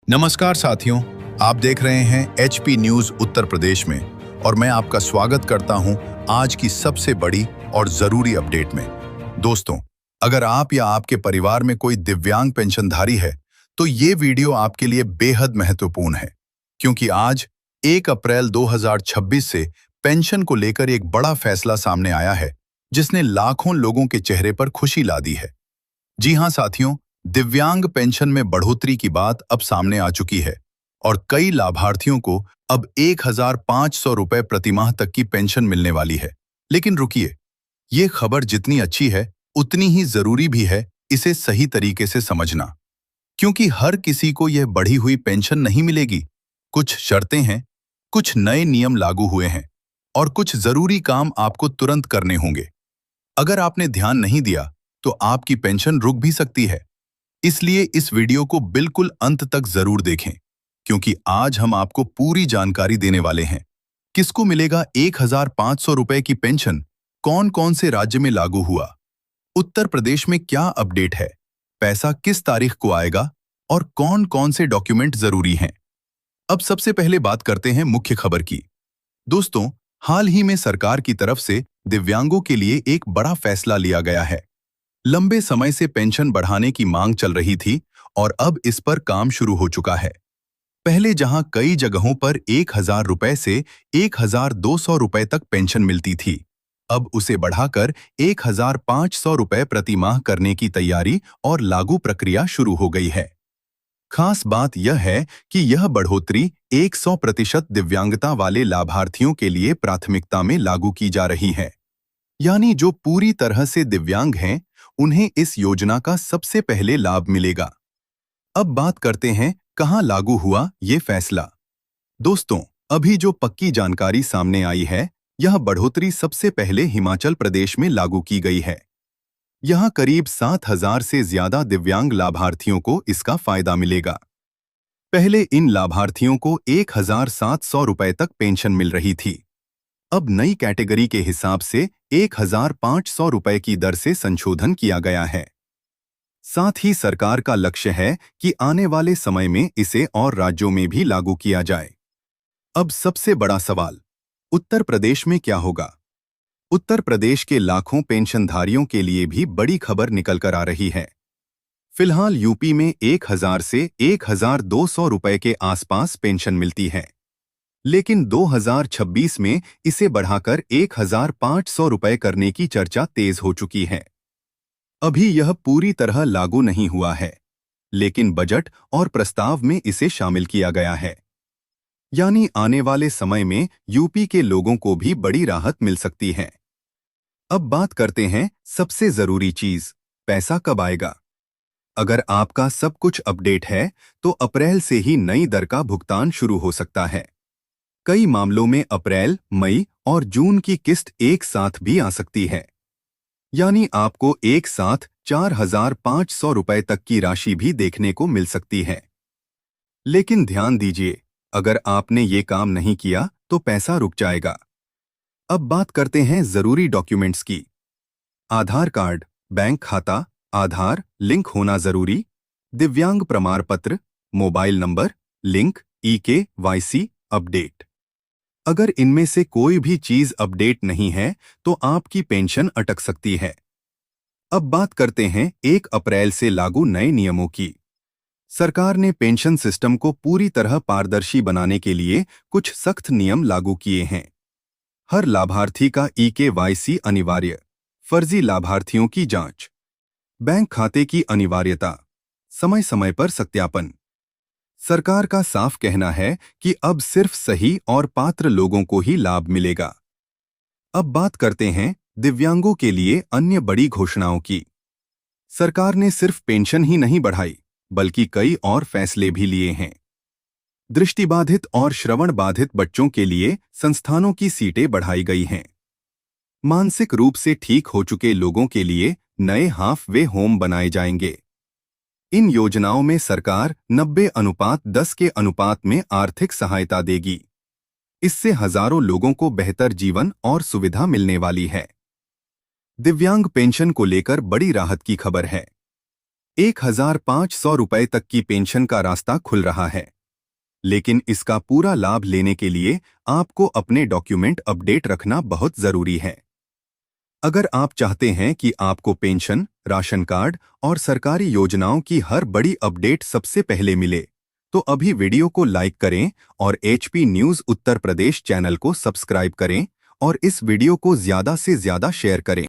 नमस्कार साथियों, आप देख रहे हैं एचपी न्यूज उत्तर प्रदेश में और मैं आपका स्वागत करता हूं आज की सबसे बड़ी और जरूरी अपडेट में। दोस्तों, अगर आप या आपके परिवार में कोई दिव्यांग पेंशनधारी है तो ये वीडियो आपके लिए बेहद महत्वपूर्ण है, क्योंकि आज 1 अप्रैल 2026 से पेंशन को लेकर एक बड़ा फैसला सामने आया है जिसने लाखों लोगों के चेहरे पर खुशी ला दी है। जी हां साथियों, दिव्यांग पेंशन में बढ़ोतरी की बात अब सामने आ चुकी है और कई लाभार्थियों को अब 1,500 रुपए प्रतिमाह तक की पेंशन मिलने वाली है। लेकिन रुकिए, ये खबर जितनी अच्छी है उतनी ही जरूरी भी है इसे सही तरीके से समझना, क्योंकि हर किसी को यह बढ़ी हुई पेंशन नहीं मिलेगी। कुछ शर्तें हैं, कुछ नए नियम लागू हुए हैं और कुछ जरूरी काम आपको तुरंत करने होंगे। अगर आपने ध्यान नहीं दिया तो आपकी पेंशन रुक भी सकती है। इसलिए इस वीडियो को बिल्कुल अंत तक जरूर देखें, क्योंकि आज हम आपको पूरी जानकारी देने वाले हैं। किसको मिलेगा 1,500 रुपए की पेंशन, कौन कौन से राज्य में लागू हुआ, उत्तर प्रदेश में क्या अपडेट है, पैसा किस तारीख को आएगा और कौन कौन से डॉक्यूमेंट जरूरी हैं। अब सबसे पहले बात करते हैं मुख्य खबर की। दोस्तों, हाल ही में सरकार की तरफ से दिव्यांगों के लिए एक बड़ा फैसला लिया गया है। लंबे समय से पेंशन बढ़ाने की मांग चल रही थी और अब इस पर काम शुरू हो चुका है। पहले जहां कई जगहों पर 1,000 रुपए से 1,200 रुपए तक पेंशन मिलती थी, अब उसे बढ़ाकर 1,500 रुपए प्रति माह करने की तैयारी और लागू प्रक्रिया शुरू हो गई है। खास बात यह है कि यह बढ़ोतरी 100% दिव्यांगता वाले लाभार्थियों के लिए प्राथमिकता में लागू की जा रही है, यानी जो पूरी तरह से दिव्यांग हैं उन्हें इस योजना का सबसे पहले लाभ मिलेगा। अब बात करते हैं कहां लागू हुआ ये फैसला। दोस्तों, अभी जो पक्की जानकारी सामने आई है, यह बढ़ोतरी सबसे पहले हिमाचल प्रदेश में लागू की गई है। यहां करीब 7,000 से ज्यादा दिव्यांग लाभार्थियों को इसका फायदा मिलेगा। पहले इन लाभार्थियों को 1,700 रुपए तक पेंशन मिल रही थी। अब नई कैटेगरी के हिसाब से 1,500 रुपए की दर से संशोधन किया गया है। साथ ही सरकार का लक्ष्य है कि आने वाले समय में इसे और राज्यों में भी लागू किया जाए। अब सबसे बड़ा सवाल, उत्तर प्रदेश में क्या होगा? उत्तर प्रदेश के लाखों पेंशनधारियों के लिए भी बड़ी खबर निकल कर आ रही है। फिलहाल यूपी में 1,000 से 1,200 रुपए के आसपास पेंशन मिलती है, लेकिन 2026 में इसे बढ़ाकर 1,500 रुपए करने की चर्चा तेज हो चुकी है। अभी यह पूरी तरह लागू नहीं हुआ है, लेकिन बजट और प्रस्ताव में इसे शामिल किया गया है। यानी आने वाले समय में यूपी के लोगों को भी बड़ी राहत मिल सकती है। अब बात करते हैं सबसे जरूरी चीज, पैसा कब आएगा। अगर आपका सब कुछ अपडेट है तो अप्रैल से ही नई दर का भुगतान शुरू हो सकता है। कई मामलों में अप्रैल, मई और जून की किस्त एक साथ भी आ सकती है, यानी आपको एक साथ 4,500 रुपए तक की राशि भी देखने को मिल सकती है। लेकिन ध्यान दीजिए, अगर आपने ये काम नहीं किया तो पैसा रुक जाएगा। अब बात करते हैं जरूरी डॉक्यूमेंट्स की। आधार कार्ड, बैंक खाता, आधार लिंक होना जरूरी, दिव्यांग प्रमाण पत्र, mobile number link, EKYC update. अगर इनमें से कोई भी चीज अपडेट नहीं है तो आपकी पेंशन अटक सकती है। अब बात करते हैं 1 अप्रैल से लागू नए नियमों की। सरकार ने पेंशन सिस्टम को पूरी तरह पारदर्शी बनाने के लिए कुछ सख्त नियम लागू किए हैं। हर लाभार्थी का EKYC अनिवार्य, फर्जी लाभार्थियों की जांच, बैंक खाते की अनिवार्यता, समय समय पर सत्यापन। सरकार का साफ कहना है कि अब सिर्फ सही और पात्र लोगों को ही लाभ मिलेगा। अब बात करते हैं दिव्यांगों के लिए अन्य बड़ी घोषणाओं की। सरकार ने सिर्फ पेंशन ही नहीं बढ़ाई, बल्कि कई और फैसले भी लिए हैं। दृष्टिबाधित और श्रवण बाधित बच्चों के लिए संस्थानों की सीटें बढ़ाई गई हैं। मानसिक रूप से ठीक हो चुके लोगों के लिए नए हाफ वे होम बनाए जाएंगे। इन योजनाओं में सरकार 90:10 के अनुपात में आर्थिक सहायता देगी। इससे हजारों लोगों को बेहतर जीवन और सुविधा मिलने वाली है। दिव्यांग पेंशन को लेकर बड़ी राहत की खबर है। 1,500 रुपए तक की पेंशन का रास्ता खुल रहा है। लेकिन इसका पूरा लाभ लेने के लिए आपको अपने डॉक्यूमेंट अपडेट रखना बहुत जरूरी है। अगर आप चाहते हैं कि आपको पेंशन, राशन कार्ड और सरकारी योजनाओं की हर बड़ी अपडेट सबसे पहले मिले, तो अभी वीडियो को लाइक करें और HP news Uttar Pradesh channel को सब्सक्राइब करें और इस वीडियो को ज़्यादा से ज़्यादा शेयर करें।